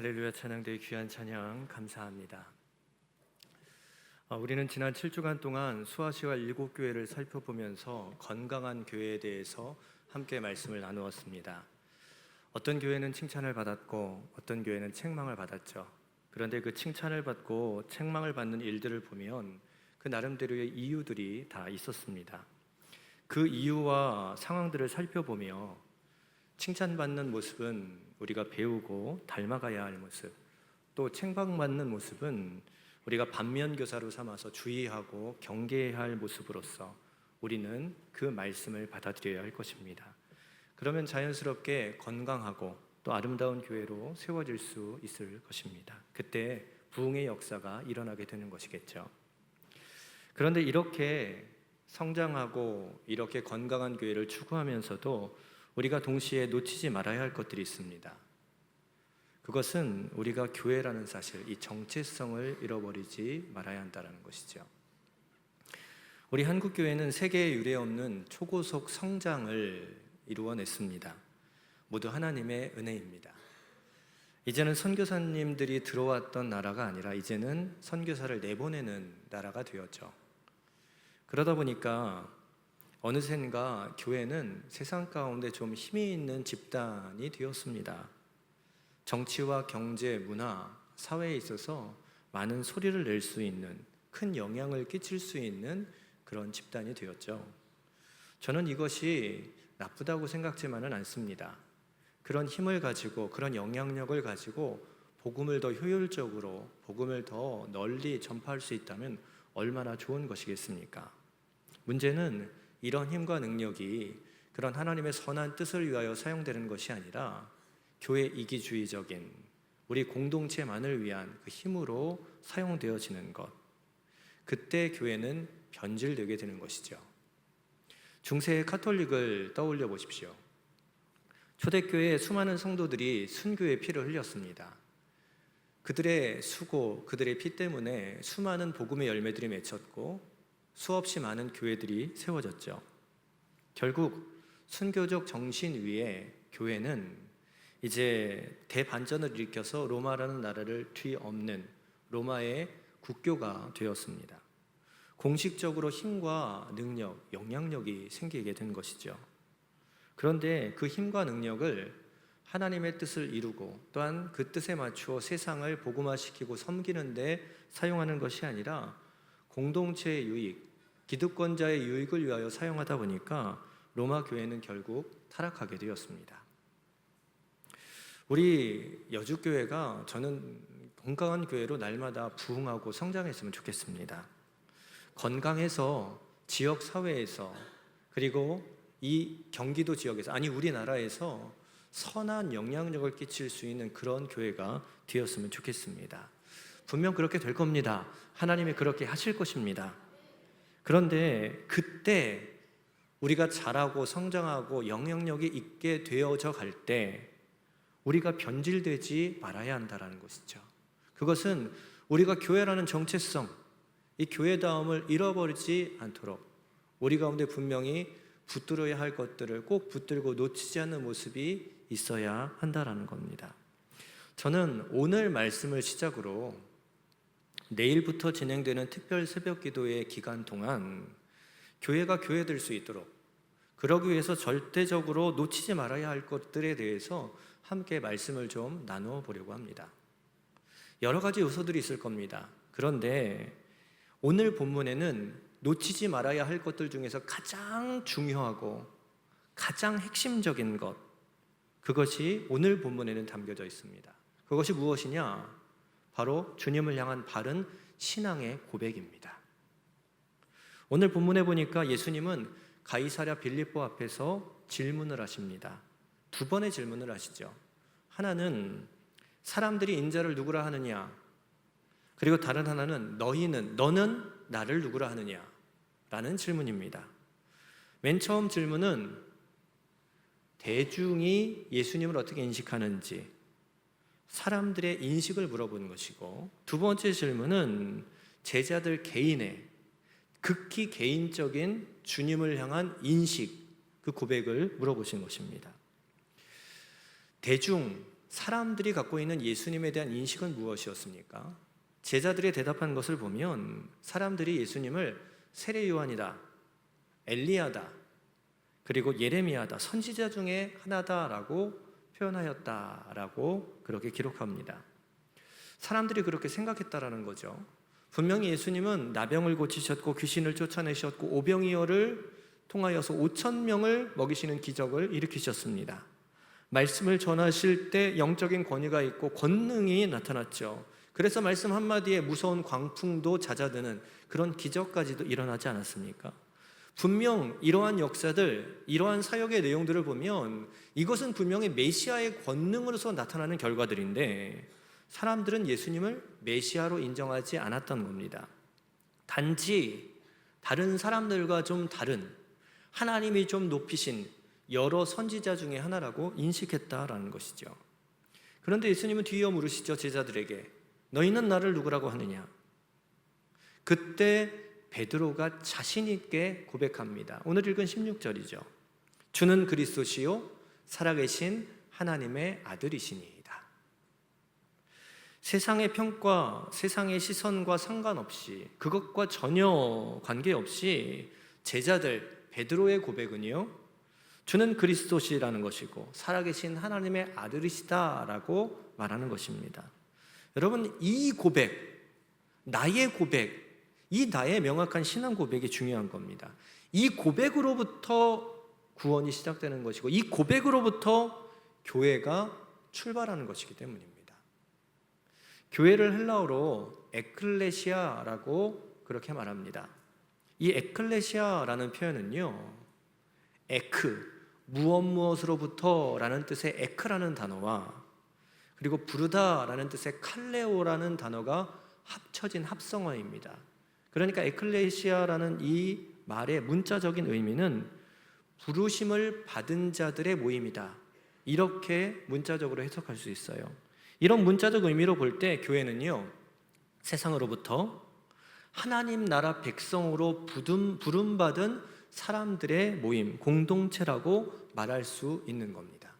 할렐루야. 찬양대의 귀한 찬양 감사합니다. 우리는 지난 7주간 동안 수아시와 7교회를 살펴보면서 건강한 교회에 대해서 함께 말씀을 나누었습니다. 어떤 교회는 칭찬을 받았고 어떤 교회는 책망을 받았죠. 그런데 그 칭찬을 받고 책망을 받는 일들을 보면 그 나름대로의 이유들이 다 있었습니다. 그 이유와 상황들을 살펴보며 칭찬받는 모습은 우리가 배우고 닮아가야 할 모습, 또 책망받는 모습은 우리가 반면교사로 삼아서 주의하고 경계해야 할 모습으로서 우리는 그 말씀을 받아들여야 할 것입니다. 그러면 자연스럽게 건강하고 또 아름다운 교회로 세워질 수 있을 것입니다. 그때 부흥의 역사가 일어나게 되는 것이겠죠. 그런데 이렇게 성장하고 이렇게 건강한 교회를 추구하면서도 우리가 동시에 놓치지 말아야 할 것들이 있습니다. 그것은 우리가 교회라는 사실, 이 정체성을 잃어버리지 말아야 한다는 것이죠. 우리 한국교회는 세계에 유례없는 초고속 성장을 이루어냈습니다. 모두 하나님의 은혜입니다. 이제는 선교사님들이 들어왔던 나라가 아니라 이제는 선교사를 내보내는 나라가 되었죠. 그러다 보니까 어느샌가 교회는 세상 가운데 좀 힘이 있는 집단이 되었습니다. 정치와 경제, 문화, 사회에 있어서 많은 소리를 낼 수 있는, 큰 영향을 끼칠 수 있는 그런 집단이 되었죠. 저는 이것이 나쁘다고 생각지만은 않습니다. 그런 힘을 가지고, 그런 영향력을 가지고 복음을 더 효율적으로, 복음을 더 널리 전파할 수 있다면 얼마나 좋은 것이겠습니까? 문제는 이런 힘과 능력이 그런 하나님의 선한 뜻을 위하여 사용되는 것이 아니라 교회 이기주의적인 우리 공동체만을 위한 그 힘으로 사용되어지는 것, 그때 교회는 변질되게 되는 것이죠. 중세의 카톨릭을 떠올려 보십시오. 초대교회의 수많은 성도들이 순교의 피를 흘렸습니다. 그들의 수고, 그들의 피 때문에 수많은 복음의 열매들이 맺혔고 수없이 많은 교회들이 세워졌죠. 결국 순교적 정신 위에 교회는 이제 대반전을 일으켜서 로마라는 나라를 뒤엎는 로마의 국교가 되었습니다. 공식적으로 힘과 능력, 영향력이 생기게 된 것이죠. 그런데 그 힘과 능력을 하나님의 뜻을 이루고 또한 그 뜻에 맞추어 세상을 복음화시키고 섬기는 데 사용하는 것이 아니라 공동체의 유익, 기득권자의 유익을 위하여 사용하다 보니까 로마 교회는 결국 타락하게 되었습니다. 우리 여주교회가 저는 건강한 교회로 날마다 부흥하고 성장했으면 좋겠습니다. 건강해서 지역 사회에서, 그리고 이 경기도 지역에서, 아니 우리나라에서 선한 영향력을 끼칠 수 있는 그런 교회가 되었으면 좋겠습니다. 분명 그렇게 될 겁니다. 하나님이 그렇게 하실 것입니다. 그런데 그때 우리가 자라고 성장하고 영향력이 있게 되어져 갈 때 우리가 변질되지 말아야 한다는 것이죠. 그것은 우리가 교회라는 정체성, 이 교회다움을 잃어버리지 않도록 우리 가운데 분명히 붙들어야 할 것들을 꼭 붙들고 놓치지 않는 모습이 있어야 한다는 겁니다. 저는 오늘 말씀을 시작으로 내일부터 진행되는 특별 새벽 기도의 기간 동안 교회가 교회될 수 있도록, 그러기 위해서 절대적으로 놓치지 말아야 할 것들에 대해서 함께 말씀을 좀 나누어 보려고 합니다. 여러 가지 요소들이 있을 겁니다. 그런데 오늘 본문에는 놓치지 말아야 할 것들 중에서 가장 중요하고 가장 핵심적인 것, 그것이 오늘 본문에는 담겨져 있습니다. 그것이 무엇이냐? 바로 주님을 향한 바른 신앙의 고백입니다. 오늘 본문에 보니까 예수님은 가이사랴 빌립보 앞에서 질문을 하십니다. 두 번의 질문을 하시죠. 하나는 사람들이 인자를 누구라 하느냐? 그리고 다른 하나는 너는 나를 누구라 하느냐? 라는 질문입니다. 맨 처음 질문은 대중이 예수님을 어떻게 인식하는지, 사람들의 인식을 물어보는 것이고, 두 번째 질문은 제자들 개인의 극히 개인적인 주님을 향한 인식, 그 고백을 물어보신 것입니다. 대중, 사람들이 갖고 있는 예수님에 대한 인식은 무엇이었습니까? 제자들의 대답한 것을 보면 사람들이 예수님을 세례 요한이다, 엘리야다, 그리고 예레미야다, 선지자 중에 하나다라고 표현하였다라고 그렇게 기록합니다. 사람들이 그렇게 생각했다라는 거죠. 분명히 예수님은 나병을 고치셨고 귀신을 쫓아내셨고 오병이어를 통하여서 5천 명을 먹이시는 기적을 일으키셨습니다. 말씀을 전하실 때 영적인 권위가 있고 권능이 나타났죠. 그래서 말씀 한마디에 무서운 광풍도 잦아드는 그런 기적까지도 일어나지 않았습니까? 분명 이러한 역사들, 이러한 사역의 내용들을 보면 이것은 분명히 메시아의 권능으로서 나타나는 결과들인데 사람들은 예수님을 메시아로 인정하지 않았던 겁니다. 단지 다른 사람들과 좀 다른, 하나님이 좀 높이신 여러 선지자 중에 하나라고 인식했다라는 것이죠. 그런데 예수님은 뒤이어 물으시죠. 제자들에게 너희는 나를 누구라고 하느냐? 그때 베드로가 자신 있게 고백합니다. 오늘 읽은 16절이죠. 주는 그리스도시요 살아계신 하나님의 아들이시니이다. 세상의 평가, 세상의 시선과 상관없이, 그것과 전혀 관계없이 제자들 베드로의 고백은요, 주는 그리스도시라는 것이고 살아계신 하나님의 아들이시다라고 말하는 것입니다. 여러분, 이 고백, 나의 고백, 이 나의 명확한 신앙 고백이 중요한 겁니다. 이 고백으로부터 구원이 시작되는 것이고 이 고백으로부터 교회가 출발하는 것이기 때문입니다. 교회를 헬라어로 에클레시아라고 그렇게 말합니다. 이 에클레시아라는 표현은요, 에크, 무엇으로부터 라는 뜻의 에크라는 단어와 그리고 부르다라는 뜻의 칼레오라는 단어가 합쳐진 합성어입니다. 그러니까 에클레시아라는 이 말의 문자적인 의미는 부르심을 받은 자들의 모임이다, 이렇게 문자적으로 해석할 수 있어요. 이런 문자적 의미로 볼 때 교회는요, 세상으로부터 하나님 나라 백성으로 부름받은 사람들의 모임, 공동체라고 말할 수 있는 겁니다.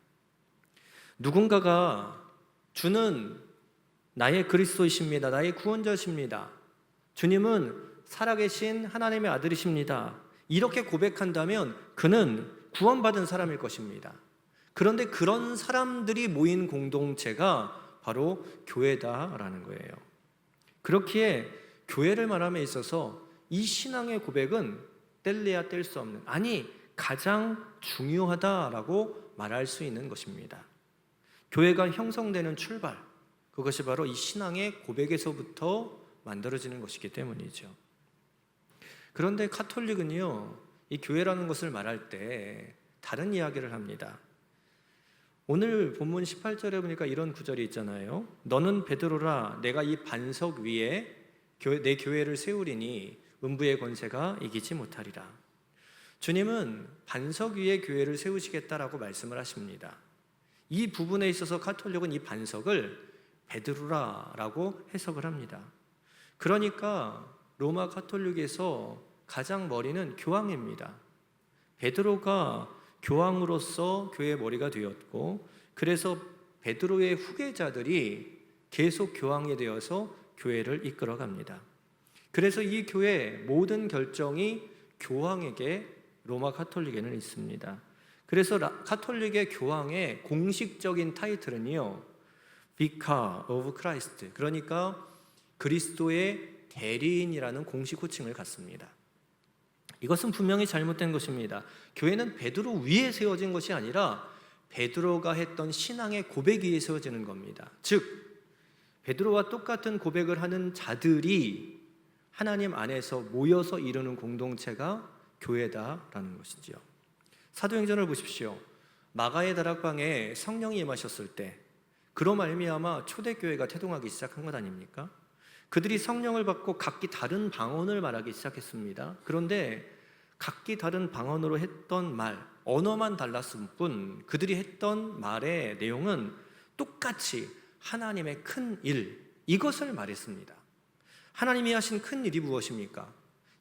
누군가가 주는 나의 그리스도이십니다, 나의 구원자십니다, 주님은 살아계신 하나님의 아들이십니다, 이렇게 고백한다면 그는 구원받은 사람일 것입니다. 그런데 그런 사람들이 모인 공동체가 바로 교회다라는 거예요. 그렇기에 교회를 말함에 있어서 이 신앙의 고백은 뗄래야 뗄 수 없는, 아니 가장 중요하다라고 말할 수 있는 것입니다. 교회가 형성되는 출발, 그것이 바로 이 신앙의 고백에서부터 만들어지는 것이기 때문이죠. 그런데 카톨릭은요, 이 교회라는 것을 말할 때 다른 이야기를 합니다. 오늘 본문 18절에 보니까 이런 구절이 있잖아요. 너는 베드로라, 내가 이 반석 위에 내 교회를 세우리니 음부의 권세가 이기지 못하리라. 주님은 반석 위에 교회를 세우시겠다라고 말씀을 하십니다. 이 부분에 있어서 카톨릭은 이 반석을 베드로라라고 해석을 합니다. 그러니까 로마 카톨릭에서 가장 머리는 교황입니다. 베드로가 교황으로서 교회의 머리가 되었고, 그래서 베드로의 후계자들이 계속 교황이 되어서 교회를 이끌어갑니다. 그래서 이 교회의 모든 결정이 교황에게, 로마 카톨릭에는 있습니다. 그래서 카톨릭의 교황의 공식적인 타이틀은요, Vicar of Christ, 그러니까 그리스도의 대리인이라는 공식 호칭을 갖습니다. 이것은 분명히 잘못된 것입니다. 교회는 베드로 위에 세워진 것이 아니라 베드로가 했던 신앙의 고백 위에 세워지는 겁니다. 즉 베드로와 똑같은 고백을 하는 자들이 하나님 안에서 모여서 이루는 공동체가 교회다라는 것이죠. 사도행전을 보십시오. 마가의 다락방에 성령이 임하셨을 때 그로 말미암아 초대교회가 태동하기 시작한 것 아닙니까? 그들이 성령을 받고 각기 다른 방언을 말하기 시작했습니다. 그런데 각기 다른 방언으로 했던 말, 언어만 달랐을 뿐 그들이 했던 말의 내용은 똑같이 하나님의 큰 일, 이것을 말했습니다. 하나님이 하신 큰 일이 무엇입니까?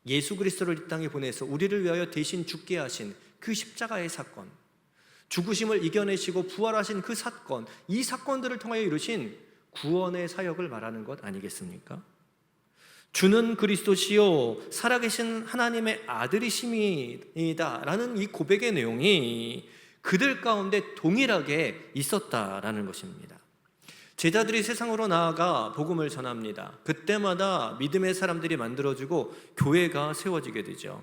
예수 그리스도를 이 땅에 보내서 우리를 위하여 대신 죽게 하신 그 십자가의 사건, 죽으심을 이겨내시고 부활하신 그 사건, 이 사건들을 통하여 이루신 구원의 사역을 말하는 것 아니겠습니까? 주는 그리스도시요 살아계신 하나님의 아들이심이다 라는 이 고백의 내용이 그들 가운데 동일하게 있었다라는 것입니다. 제자들이 세상으로 나아가 복음을 전합니다. 그때마다 믿음의 사람들이 만들어지고 교회가 세워지게 되죠.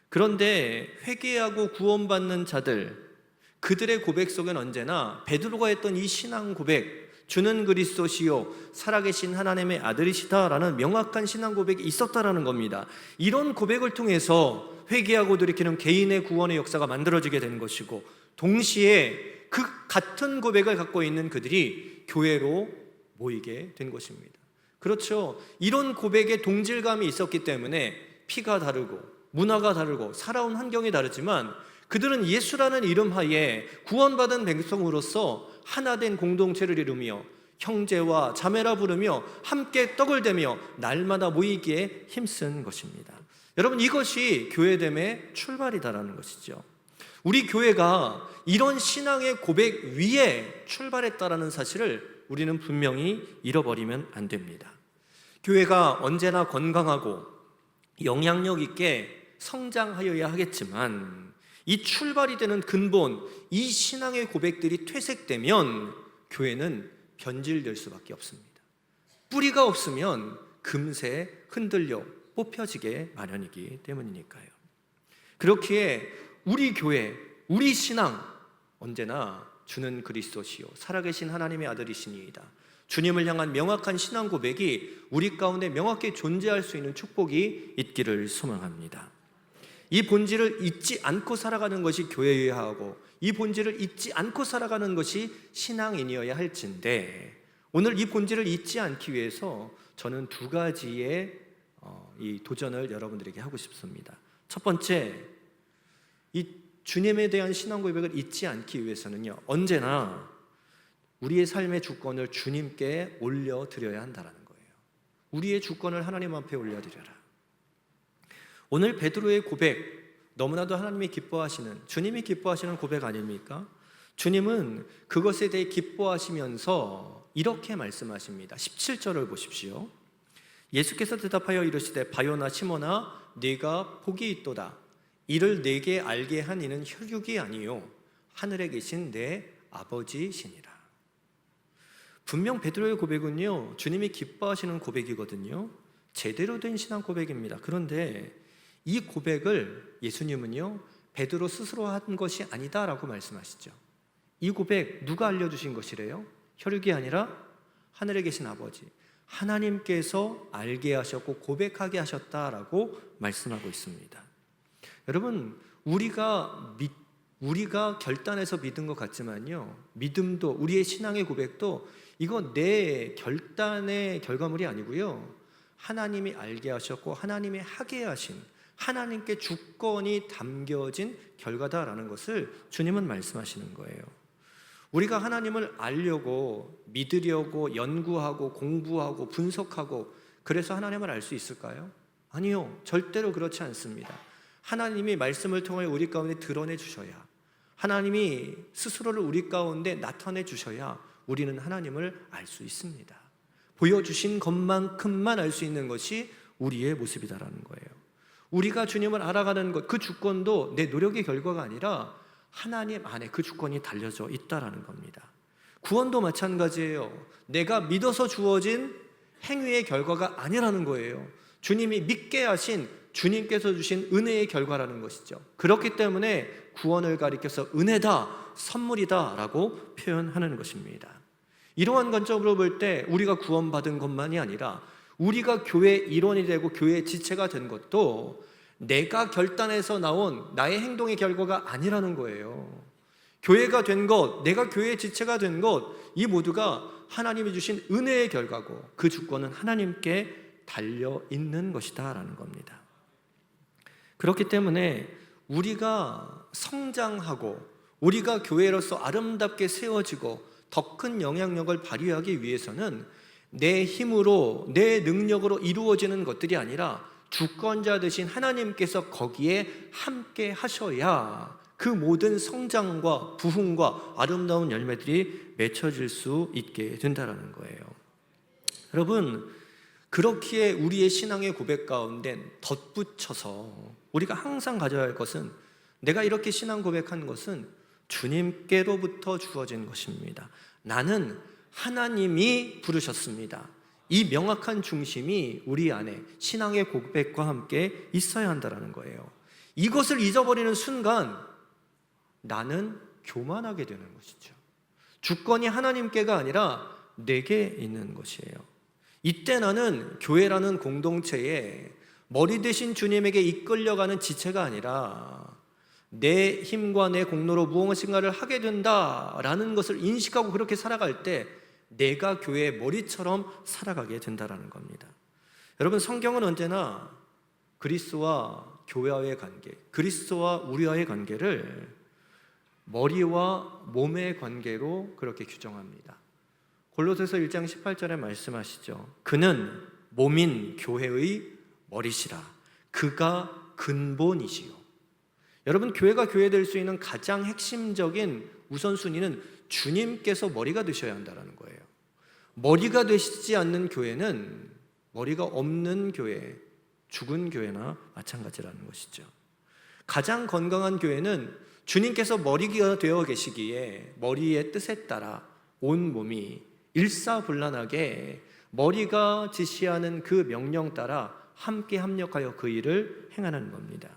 그런데 회개하고 구원받는 자들, 그들의 고백 속엔 언제나 베드로가 했던 이 신앙 고백, 주는 그리스도시요 살아계신 하나님의 아들이시다라는 명확한 신앙 고백이 있었다라는 겁니다. 이런 고백을 통해서 회개하고 돌이키는 개인의 구원의 역사가 만들어지게 되는 것이고, 동시에 그 같은 고백을 갖고 있는 그들이 교회로 모이게 된 것입니다. 그렇죠. 이런 고백에 동질감이 있었기 때문에 피가 다르고 문화가 다르고 살아온 환경이 다르지만 그들은 예수라는 이름 하에 구원받은 백성으로서 하나된 공동체를 이루며 형제와 자매라 부르며 함께 떡을 대며 날마다 모이기에 힘쓴 것입니다. 여러분, 이것이 교회됨의 출발이다라는 것이죠. 우리 교회가 이런 신앙의 고백 위에 출발했다라는 사실을 우리는 분명히 잃어버리면 안 됩니다. 교회가 언제나 건강하고 영향력 있게 성장하여야 하겠지만 이 출발이 되는 근본, 이 신앙의 고백들이 퇴색되면 교회는 변질될 수밖에 없습니다. 뿌리가 없으면 금세 흔들려 뽑혀지게 마련이기 때문이니까요. 그렇기에 우리 교회, 우리 신앙 언제나 주는 그리스도시요 살아계신 하나님의 아들이시니이다, 주님을 향한 명확한 신앙 고백이 우리 가운데 명확히 존재할 수 있는 축복이 있기를 소망합니다. 이 본질을 잊지 않고 살아가는 것이 교회여야 하고, 이 본질을 잊지 않고 살아가는 것이 신앙인이어야 할진데, 오늘 이 본질을 잊지 않기 위해서 저는 두 가지의 이 도전을 여러분들에게 하고 싶습니다. 첫 번째, 이 주님에 대한 신앙 고백을 잊지 않기 위해서는요, 언제나 우리의 삶의 주권을 주님께 올려드려야 한다는 거예요. 우리의 주권을 하나님 앞에 올려드려라. 오늘 베드로의 고백, 너무나도 하나님이 기뻐하시는, 주님이 기뻐하시는 고백 아닙니까? 주님은 그것에 대해 기뻐하시면서 이렇게 말씀하십니다. 17절을 보십시오. 예수께서 대답하여 이르시되 바요나 시몬아 네가 복이 있도다. 이를 내게 알게 한 이는 혈육이 아니요 하늘에 계신 내 아버지시니라. 분명 베드로의 고백은요, 주님이 기뻐하시는 고백이거든요. 제대로 된 신앙 고백입니다. 그런데 이 고백을 예수님은요, 베드로 스스로 한 것이 아니다라고 말씀하시죠. 이 고백 누가 알려주신 것이래요? 혈육이 아니라 하늘에 계신 아버지, 하나님께서 알게 하셨고 고백하게 하셨다라고 말씀하고 있습니다. 여러분, 우리가 결단해서 믿은 것 같지만요, 믿음도, 우리의 신앙의 고백도 이거 내 결단의 결과물이 아니고요, 하나님이 알게 하셨고 하나님이 하게 하신, 하나님께 주권이 담겨진 결과다라는 것을 주님은 말씀하시는 거예요. 우리가 하나님을 알려고, 믿으려고 연구하고 공부하고 분석하고 그래서 하나님을 알 수 있을까요? 아니요, 절대로 그렇지 않습니다. 하나님이 말씀을 통해 우리 가운데 드러내 주셔야, 하나님이 스스로를 우리 가운데 나타내 주셔야 우리는 하나님을 알 수 있습니다. 보여주신 것만큼만 알 수 있는 것이 우리의 모습이다라는 거예요. 우리가 주님을 알아가는 것, 그 주권도 내 노력의 결과가 아니라 하나님 안에 그 주권이 달려져 있다라는 겁니다. 구원도 마찬가지예요. 내가 믿어서 주어진 행위의 결과가 아니라는 거예요. 주님이 믿게 하신, 주님께서 주신 은혜의 결과라는 것이죠. 그렇기 때문에 구원을 가리켜서 은혜다, 선물이다 라고 표현하는 것입니다. 이러한 관점으로 볼 때 우리가 구원받은 것만이 아니라 우리가 교회의 일원이 되고 교회의 지체가 된 것도 내가 결단해서 나온 나의 행동의 결과가 아니라는 거예요. 교회가 된 것, 내가 교회의 지체가 된 것, 이 모두가 하나님이 주신 은혜의 결과고 그 주권은 하나님께 달려있는 것이다 라는 겁니다. 그렇기 때문에 우리가 성장하고 우리가 교회로서 아름답게 세워지고 더 큰 영향력을 발휘하기 위해서는 내 힘으로, 내 능력으로 이루어지는 것들이 아니라 주권자 되신 하나님께서 거기에 함께 하셔야 그 모든 성장과 부흥과 아름다운 열매들이 맺혀질 수 있게 된다는 거예요. 여러분, 그렇기에 우리의 신앙의 고백 가운데 덧붙여서 우리가 항상 가져야 할 것은, 내가 이렇게 신앙 고백한 것은 주님께로부터 주어진 것입니다. 나는 하나님이 부르셨습니다. 이 명확한 중심이 우리 안에 신앙의 고백과 함께 있어야 한다는 거예요. 이것을 잊어버리는 순간 나는 교만하게 되는 것이죠. 주권이 하나님께가 아니라 내게 있는 것이에요. 이때 나는 교회라는 공동체에 머리 대신 주님에게 이끌려가는 지체가 아니라 내 힘과 내 공로로 무엇인가를 하게 된다라는 것을 인식하고 그렇게 살아갈 때 내가 교회의 머리처럼 살아가게 된다는 겁니다. 여러분, 성경은 언제나 그리스도와 교회와의 관계, 그리스도와 우리와의 관계를 머리와 몸의 관계로 그렇게 규정합니다. 골로새서 1장 18절에 말씀하시죠. 그는 몸인 교회의 머리시라. 그가 근본이시요. 여러분, 교회가 교회될 수 있는 가장 핵심적인 우선순위는 주님께서 머리가 되셔야 한다는 거예요. 머리가 되시지 않는 교회는 머리가 없는 교회, 죽은 교회나 마찬가지라는 것이죠. 가장 건강한 교회는 주님께서 머리가 되어 계시기에 머리의 뜻에 따라 온 몸이 일사불란하게 머리가 지시하는 그 명령 따라 함께 합력하여 그 일을 행하는 겁니다.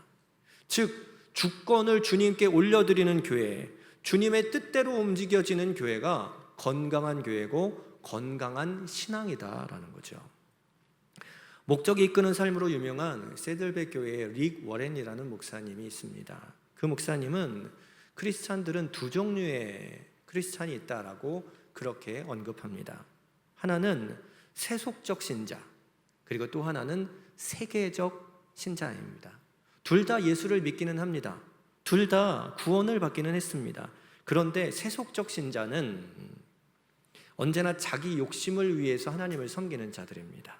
즉, 주권을 주님께 올려드리는 교회, 주님의 뜻대로 움직여지는 교회가 건강한 교회고 건강한 신앙이다라는 거죠. 목적이 이끄는 삶으로 유명한 세들백 교회의 릭 워렌이라는 목사님이 있습니다. 그 목사님은 크리스찬들은 두 종류의 크리스찬이 있다라고 그렇게 언급합니다. 하나는 세속적 신자, 그리고 또 하나는 세계적 신자입니다. 둘 다 예수를 믿기는 합니다. 둘 다 구원을 받기는 했습니다. 그런데 세속적 신자는 언제나 자기 욕심을 위해서 하나님을 섬기는 자들입니다.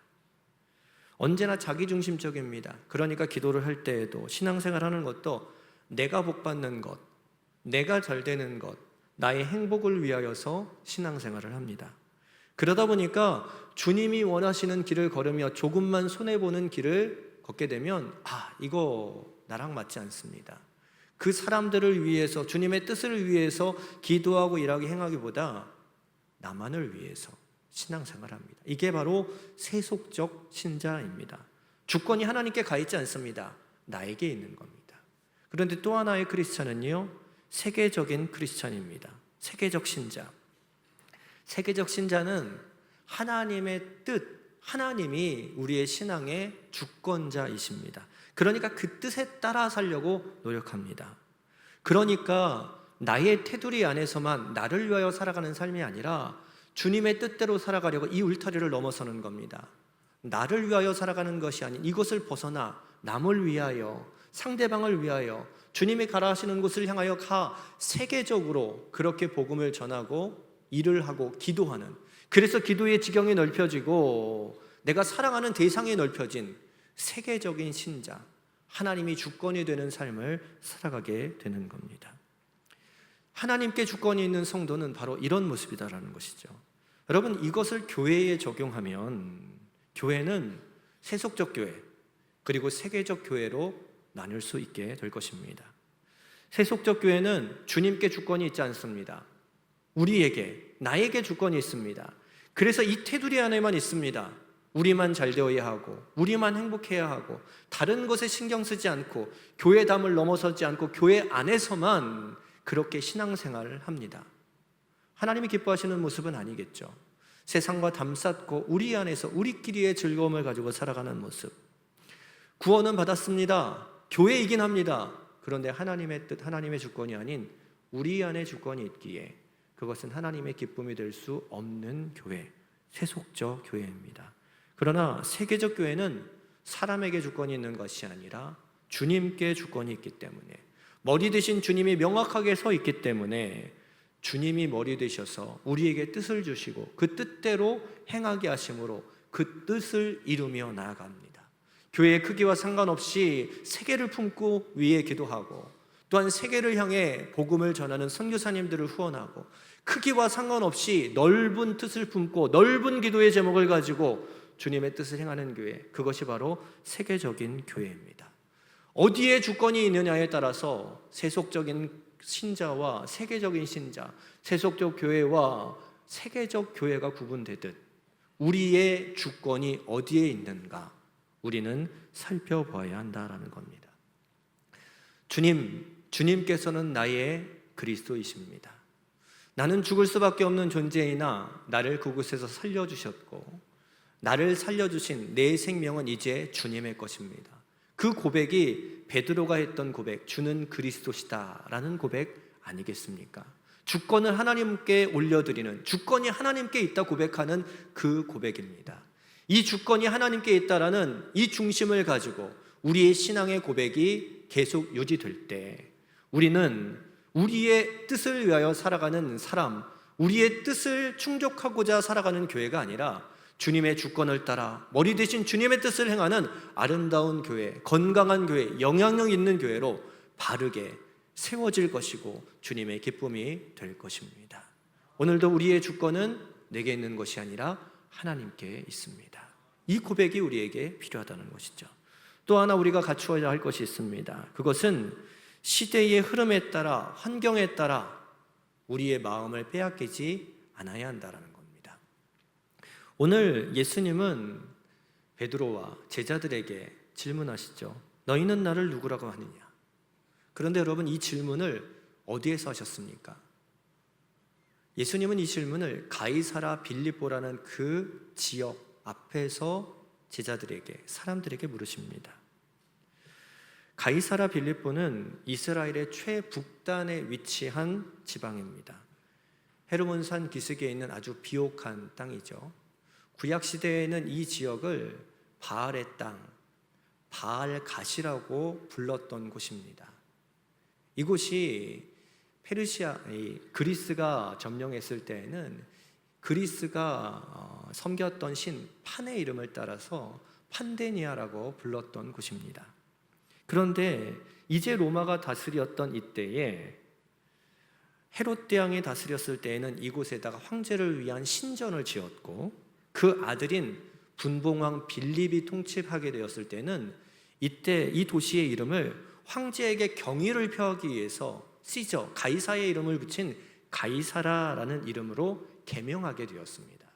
언제나 자기중심적입니다. 그러니까 기도를 할 때에도, 신앙생활하는 것도 내가 복받는 것, 내가 잘 되는 것, 나의 행복을 위하여서 신앙생활을 합니다. 그러다 보니까 주님이 원하시는 길을 걸으며 조금만 손해보는 길을 걷게 되면 이거 나랑 맞지 않습니다. 그 사람들을 위해서, 주님의 뜻을 위해서 기도하고 일하기 행하기보다 나만을 위해서 신앙생활합니다. 이게 바로 세속적 신자입니다. 주권이 하나님께 가 있지 않습니다. 나에게 있는 겁니다. 그런데 또 하나의 크리스찬은요, 세계적인 크리스찬입니다. 세계적 신자. 세계적 신자는 하나님의 뜻, 하나님이 우리의 신앙의 주권자이십니다. 그러니까 그 뜻에 따라 살려고 노력합니다. 그러니까 나의 테두리 안에서만 나를 위하여 살아가는 삶이 아니라 주님의 뜻대로 살아가려고 이 울타리를 넘어서는 겁니다. 나를 위하여 살아가는 것이 아닌 이것을 벗어나 남을 위하여, 상대방을 위하여 주님이 가라 하시는 곳을 향하여 세계적으로 그렇게 복음을 전하고 일을 하고 기도하는, 그래서 기도의 지경이 넓혀지고 내가 사랑하는 대상이 넓혀진 세계적인 신자, 하나님이 주권이 되는 삶을 살아가게 되는 겁니다. 하나님께 주권이 있는 성도는 바로 이런 모습이다라는 것이죠. 여러분, 이것을 교회에 적용하면 교회는 세속적 교회 그리고 세계적 교회로 나눌 수 있게 될 것입니다. 세속적 교회는 주님께 주권이 있지 않습니다. 우리에게, 나에게 주권이 있습니다. 그래서 이 테두리 안에만 있습니다. 우리만 잘 되어야 하고, 우리만 행복해야 하고, 다른 것에 신경 쓰지 않고, 교회 담을 넘어서지 않고 교회 안에서만 그렇게 신앙생활을 합니다. 하나님이 기뻐하시는 모습은 아니겠죠. 세상과 담쌓고 우리 안에서 우리끼리의 즐거움을 가지고 살아가는 모습. 구원은 받았습니다. 교회이긴 합니다. 그런데 하나님의 뜻, 하나님의 주권이 아닌 우리 안에 주권이 있기에 그것은 하나님의 기쁨이 될 수 없는 교회, 세속적 교회입니다. 그러나 세계적 교회는 사람에게 주권이 있는 것이 아니라 주님께 주권이 있기 때문에, 머리 대신 주님이 명확하게 서 있기 때문에 주님이 머리 되셔서 우리에게 뜻을 주시고 그 뜻대로 행하게 하심으로 그 뜻을 이루며 나아갑니다. 교회의 크기와 상관없이 세계를 품고 위에 기도하고 또한 세계를 향해 복음을 전하는 선교사님들을 후원하고 크기와 상관없이 넓은 뜻을 품고 넓은 기도의 제목을 가지고 주님의 뜻을 행하는 교회, 그것이 바로 세계적인 교회입니다. 어디에 주권이 있느냐에 따라서 세속적인 신자와 세계적인 신자, 세속적 교회와 세계적 교회가 구분되듯 우리의 주권이 어디에 있는가 우리는 살펴봐야 한다라는 겁니다. 주님께서는 나의 그리스도이십니다. 나는 죽을 수밖에 없는 존재이나 나를 그곳에서 살려주셨고 나를 살려주신 내 생명은 이제 주님의 것입니다. 그 고백이 베드로가 했던 고백, 주는 그리스도시다 라는 고백 아니겠습니까? 주권을 하나님께 올려드리는, 주권이 하나님께 있다 고백하는 그 고백입니다. 이 주권이 하나님께 있다라는 이 중심을 가지고 우리의 신앙의 고백이 계속 유지될 때 우리는 우리의 뜻을 위하여 살아가는 사람, 우리의 뜻을 충족하고자 살아가는 교회가 아니라 주님의 주권을 따라 머리 대신 주님의 뜻을 행하는 아름다운 교회, 건강한 교회, 영향력 있는 교회로 바르게 세워질 것이고 주님의 기쁨이 될 것입니다. 오늘도 우리의 주권은 내게 있는 것이 아니라 하나님께 있습니다. 이 고백이 우리에게 필요하다는 것이죠. 또 하나 우리가 갖추어야 할 것이 있습니다. 그것은 시대의 흐름에 따라, 환경에 따라 우리의 마음을 빼앗기지 않아야 한다는 겁니다. 오늘 예수님은 베드로와 제자들에게 질문하시죠. 너희는 나를 누구라고 하느냐? 그런데 여러분, 이 질문을 어디에서 하셨습니까? 예수님은 이 질문을 가이사라 빌립보라는 그 지역 앞에서 제자들에게, 사람들에게 물으십니다. 가이사라 빌립보는 이스라엘의 최북단에 위치한 지방입니다. 헤르몬산 기슭에 있는 아주 비옥한 땅이죠. 구약시대에는 이 지역을 바알의 땅, 바알갓이라고 불렀던 곳입니다. 이곳이 그리스가 점령했을 때에는 그리스가 섬겼던 신 판의 이름을 따라서 판데니아라고 불렀던 곳입니다. 그런데 이제 로마가 다스렸던 이때에 헤롯 대왕이 다스렸을 때에는 이곳에다가 황제를 위한 신전을 지었고 그 아들인 분봉왕 빌립이 통치하게 되었을 때는 이때 이 도시의 이름을 황제에게 경의를 표하기 위해서 시저, 가이사의 이름을 붙인 가이사라라는 이름으로 개명하게 되었습니다.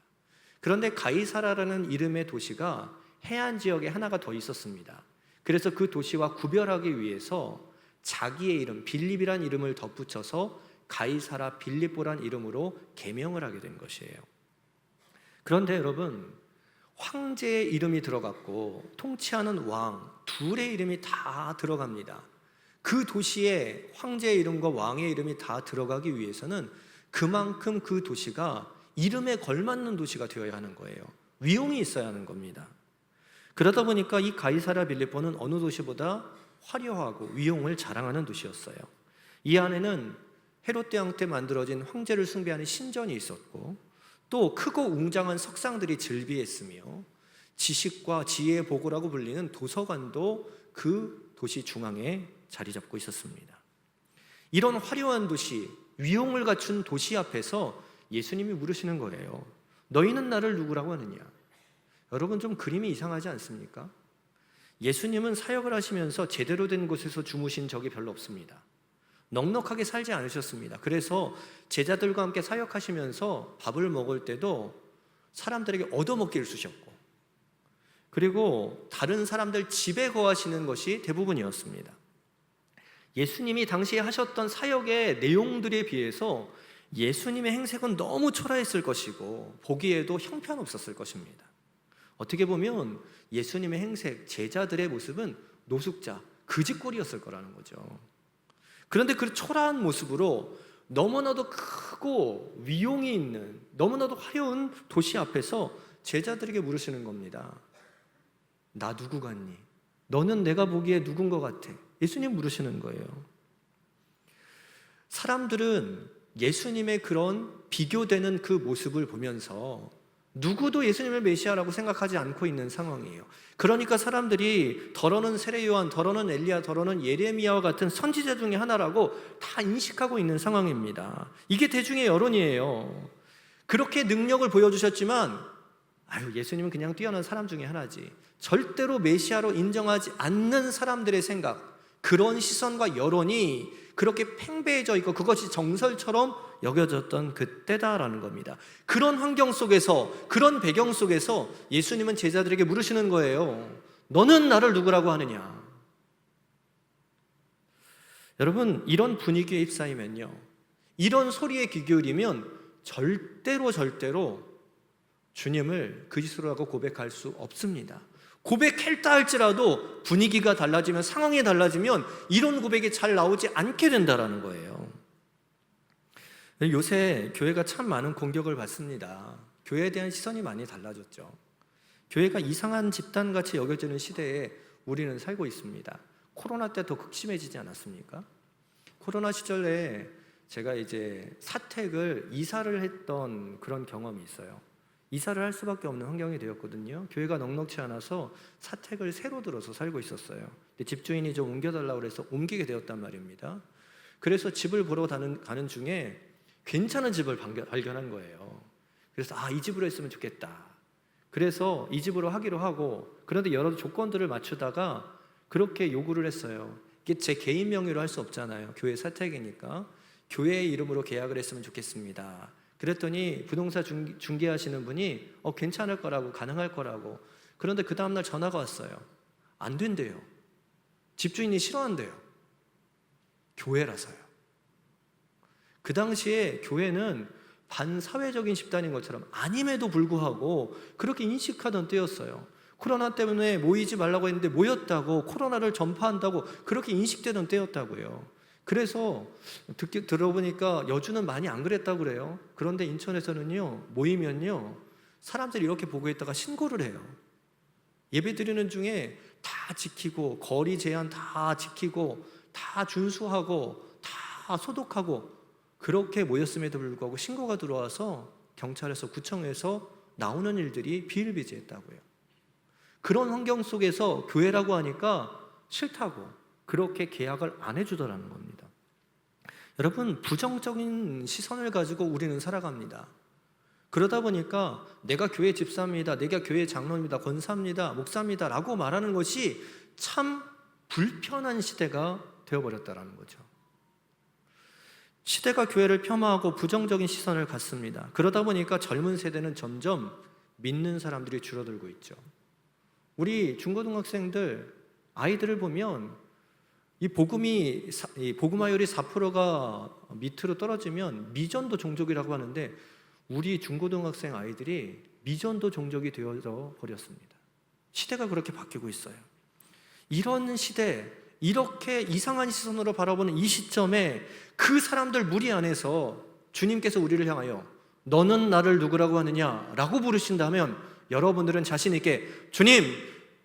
그런데 가이사라라는 이름의 도시가 해안 지역에 하나가 더 있었습니다. 그래서 그 도시와 구별하기 위해서 자기의 이름, 빌립이란 이름을 덧붙여서 가이사라 빌립보란 이름으로 개명을 하게 된 것이에요. 그런데 여러분, 황제의 이름이 들어갔고 통치하는 왕 둘의 이름이 다 들어갑니다. 그 도시에 황제의 이름과 왕의 이름이 다 들어가기 위해서는 그만큼 그 도시가 이름에 걸맞는 도시가 되어야 하는 거예요. 위용이 있어야 하는 겁니다. 그러다 보니까 이 가이사라 빌립보는 어느 도시보다 화려하고 위용을 자랑하는 도시였어요. 이 안에는 헤롯 대왕 때 만들어진 황제를 숭배하는 신전이 있었고 또 크고 웅장한 석상들이 즐비했으며 지식과 지혜의 보고라고 불리는 도서관도 그 도시 중앙에 자리 잡고 있었습니다. 이런 화려한 도시, 위용을 갖춘 도시 앞에서 예수님이 물으시는 거예요. 너희는 나를 누구라고 하느냐? 여러분, 좀 그림이 이상하지 않습니까? 예수님은 사역을 하시면서 제대로 된 곳에서 주무신 적이 별로 없습니다. 넉넉하게 살지 않으셨습니다. 그래서 제자들과 함께 사역하시면서 밥을 먹을 때도 사람들에게 얻어먹기를 쓰셨고 그리고 다른 사람들 집에 거하시는 것이 대부분이었습니다. 예수님이 당시에 하셨던 사역의 내용들에 비해서 예수님의 행색은 너무 초라했을 것이고 보기에도 형편없었을 것입니다. 어떻게 보면 예수님의 행색, 제자들의 모습은 노숙자, 그지꼴이었을 거라는 거죠. 그런데 그 초라한 모습으로 너무나도 크고 위용이 있는 너무나도 화려한 도시 앞에서 제자들에게 물으시는 겁니다. 나 누구 같니? 너는 내가 보기에 누군 것 같아? 예수님 물으시는 거예요. 사람들은 예수님의 그런 비교되는 그 모습을 보면서 누구도 예수님을 메시아라고 생각하지 않고 있는 상황이에요. 그러니까 사람들이 더러는 세례 요한, 더러는 엘리야, 더러는 예레미야와 같은 선지자 중에 하나라고 다 인식하고 있는 상황입니다. 이게 대중의 여론이에요. 그렇게 능력을 보여주셨지만 예수님은 그냥 뛰어난 사람 중에 하나지. 절대로 메시아로 인정하지 않는 사람들의 생각, 그런 시선과 여론이 그렇게 팽배해져 있고 그것이 정설처럼 여겨졌던 그때다라는 겁니다. 그런 환경 속에서, 그런 배경 속에서 예수님은 제자들에게 물으시는 거예요. 너는 나를 누구라고 하느냐? 여러분, 이런 분위기에 휩싸이면요, 이런 소리에 귀 기울이면 절대로 주님을 그리스도라고 고백할 수 없습니다. 고백했다 할지라도 분위기가 달라지면, 상황이 달라지면 이런 고백이 잘 나오지 않게 된다는 거예요. 요새 교회가 참 많은 공격을 받습니다. 교회에 대한 시선이 많이 달라졌죠. 교회가 이상한 집단같이 여겨지는 시대에 우리는 살고 있습니다. 코로나 때 더 극심해지지 않았습니까? 코로나 시절에 제가 이제 사택을 이사를 했던 그런 경험이 있어요. 이사를 할 수밖에 없는 환경이 되었거든요. 교회가 넉넉지 않아서 사택을 새로 들어서 살고 있었어요. 근데 집주인이 좀 옮겨달라고 해서 옮기게 되었단 말입니다. 그래서 집을 보러 가는 중에 괜찮은 집을 발견한 거예요. 그래서 이 집으로 했으면 좋겠다. 그래서 이 집으로 하기로 하고, 그런데 여러 조건들을 맞추다가 그렇게 요구를 했어요. 이게 제 개인 명의로 할 수 없잖아요. 교회 사택이니까. 교회의 이름으로 계약을 했으면 좋겠습니다. 그랬더니 부동산 중개하시는 분이 괜찮을 거라고, 가능할 거라고. 그런데 그 다음날 전화가 왔어요. 안 된대요. 집주인이 싫어한대요. 교회라서요. 그 당시에 교회는 반사회적인 집단인 것처럼 아님에도 불구하고 그렇게 인식하던 때였어요. 코로나 때문에 모이지 말라고 했는데 모였다고, 코로나를 전파한다고 그렇게 인식되던 때였다고요. 그래서 들어보니까 여주는 많이 안 그랬다고 그래요. 그런데 인천에서는요, 모이면요, 사람들이 이렇게 보고 있다가 신고를 해요. 예배 드리는 중에 다 지키고, 거리 제한 다 지키고, 다 준수하고, 다 소독하고, 그렇게 모였음에도 불구하고 신고가 들어와서 경찰에서, 구청에서 나오는 일들이 비일비재했다고요. 그런 환경 속에서 교회라고 하니까 싫다고 그렇게 계약을 안 해주더라는 겁니다. 여러분, 부정적인 시선을 가지고 우리는 살아갑니다. 그러다 보니까 내가 교회 집사입니다, 내가 교회 장로입니다, 권사입니다, 목사입니다 라고 말하는 것이 참 불편한 시대가 되어버렸다는 거죠. 시대가 교회를 폄하하고 부정적인 시선을 갖습니다. 그러다 보니까 젊은 세대는 점점 믿는 사람들이 줄어들고 있죠. 우리 중고등학생들 아이들을 보면 이 복음화율이 4%가 밑으로 떨어지면 미전도 종족이라고 하는데, 우리 중고등학생 아이들이 미전도 종족이 되어져 버렸습니다. 시대가 그렇게 바뀌고 있어요. 이런 시대, 이렇게 이상한 시선으로 바라보는 이 시점에 그 사람들 무리 안에서 주님께서 우리를 향하여 너는 나를 누구라고 하느냐 라고 부르신다면, 여러분들은 자신 있게 주님,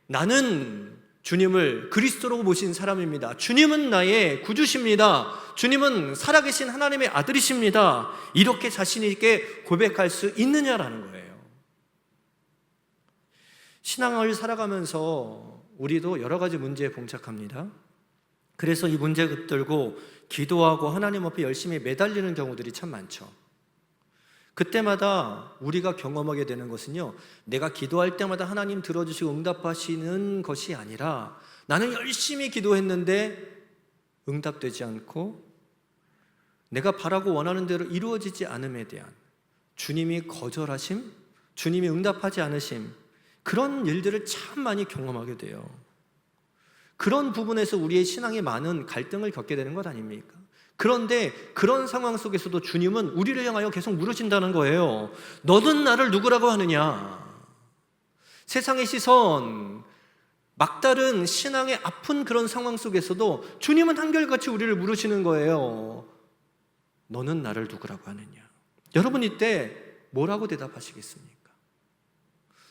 나는 주님을 그리스도로 모신 사람입니다. 주님은 나의 구주십니다. 주님은 살아계신 하나님의 아들이십니다. 이렇게 자신 있게 고백할 수 있느냐라는 거예요. 신앙을 살아가면서 우리도 여러 가지 문제에 봉착합니다. 그래서 이 문제 붙들고 기도하고 하나님 앞에 열심히 매달리는 경우들이 참 많죠. 그때마다 우리가 경험하게 되는 것은요, 내가 기도할 때마다 하나님 들어주시고 응답하시는 것이 아니라 나는 열심히 기도했는데 응답되지 않고 내가 바라고 원하는 대로 이루어지지 않음에 대한 주님이 거절하심, 주님이 응답하지 않으심, 그런 일들을 참 많이 경험하게 돼요. 그런 부분에서 우리의 신앙이 많은 갈등을 겪게 되는 것 아닙니까? 그런데 그런 상황 속에서도 주님은 우리를 향하여 계속 물으신다는 거예요. 너는 나를 누구라고 하느냐? 세상의 시선, 막다른 신앙의 아픈 그런 상황 속에서도 주님은 한결같이 우리를 물으시는 거예요. 너는 나를 누구라고 하느냐? 여러분, 이때 뭐라고 대답하시겠습니까?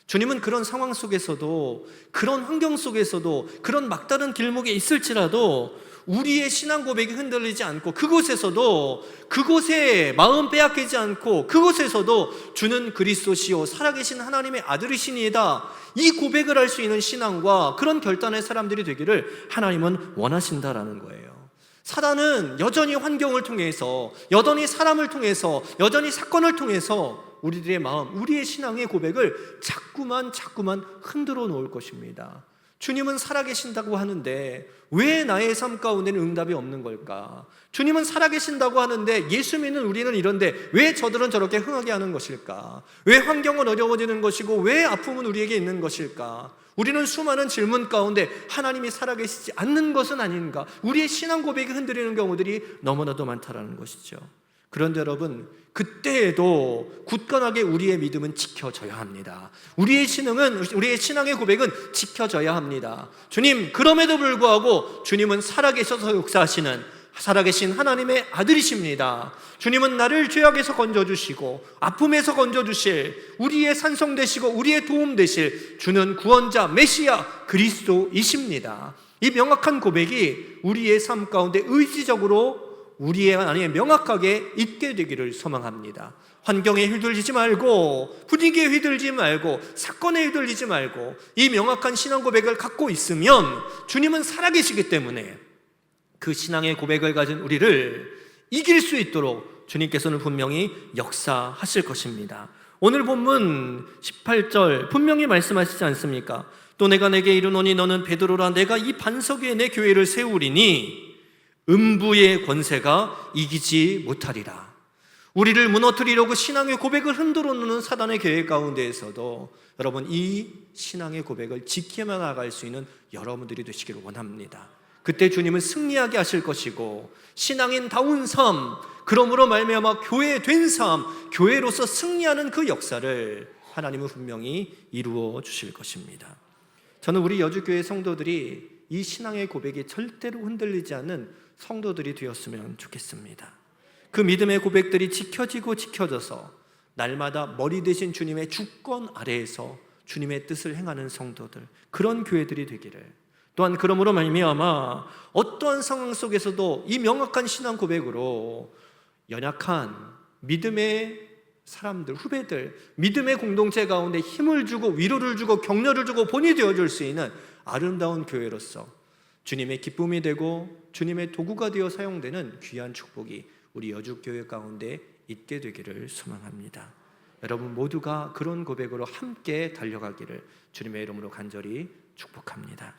주님은 그런 상황 속에서도, 그런 환경 속에서도, 그런 막다른 길목에 있을지라도 우리의 신앙 고백이 흔들리지 않고, 그곳에 마음 빼앗기지 않고, 그곳에서도 주는 그리스도시요 살아계신 하나님의 아들이시니이다, 이 고백을 할 수 있는 신앙과 그런 결단의 사람들이 되기를 하나님은 원하신다라는 거예요. 사단은 여전히 환경을 통해서, 여전히 사람을 통해서, 여전히 사건을 통해서 우리들의 마음, 우리의 신앙의 고백을 자꾸만 흔들어 놓을 것입니다. 주님은 살아계신다고 하는데 왜 나의 삶 가운데는 응답이 없는 걸까? 주님은 살아계신다고 하는데 예수 믿는 우리는 이런데 왜 저들은 저렇게 흥하게 하는 것일까? 왜 환경은 어려워지는 것이고 왜 아픔은 우리에게 있는 것일까? 우리는 수많은 질문 가운데 하나님이 살아계시지 않는 것은 아닌가? 우리의 신앙 고백이 흔들리는 경우들이 너무나도 많다라는 것이죠. 그런데 여러분, 그때에도 굳건하게 우리의 믿음은 지켜져야 합니다. 우리의 신앙의 고백은 지켜져야 합니다. 주님, 그럼에도 불구하고 주님은 살아계셔서 역사하시는 살아계신 하나님의 아들이십니다. 주님은 나를 죄악에서 건져주시고 아픔에서 건져주실, 우리의 산성 되시고 우리의 도움 되실 주는 구원자 메시아 그리스도이십니다. 이 명확한 고백이 우리의 삶 가운데 의지적으로 우리의 안에 명확하게 있게 되기를 소망합니다. 환경에 휘둘리지 말고, 분위기에 휘둘리지 말고, 사건에 휘둘리지 말고 이 명확한 신앙 고백을 갖고 있으면 주님은 살아계시기 때문에 그 신앙의 고백을 가진 우리를 이길 수 있도록 주님께서는 분명히 역사하실 것입니다. 오늘 본문 18절 분명히 말씀하시지 않습니까? 또 내가 내게 이르노니 너는 베드로라, 내가 이 반석 위에 내 교회를 세우리니 음부의 권세가 이기지 못하리라. 우리를 무너뜨리려고 신앙의 고백을 흔들어 놓는 사단의 계획 가운데에서도 여러분, 이 신앙의 고백을 지키며 나갈 수 있는 여러분들이 되시기를 원합니다. 그때 주님은 승리하게 하실 것이고, 신앙인다운 삶, 그러므로 말미암아 교회된 삶, 교회로서 승리하는 그 역사를 하나님은 분명히 이루어 주실 것입니다. 저는 우리 여주교회 성도들이 이 신앙의 고백이 절대로 흔들리지 않는 성도들이 되었으면 좋겠습니다. 그 믿음의 고백들이 지켜져서 날마다 머리 대신 주님의 주권 아래에서 주님의 뜻을 행하는 성도들, 그런 교회들이 되기를, 또한 그러므로 말미암아 어떠한 상황 속에서도 이 명확한 신앙 고백으로 연약한 믿음의 사람들, 후배들, 믿음의 공동체 가운데 힘을 주고 위로를 주고 격려를 주고 본이 되어줄 수 있는 아름다운 교회로서 주님의 기쁨이 되고 주님의 도구가 되어 사용되는 귀한 축복이 우리 여주교회 가운데 있게 되기를 소망합니다. 여러분 모두가 그런 고백으로 함께 달려가기를 주님의 이름으로 간절히 축복합니다.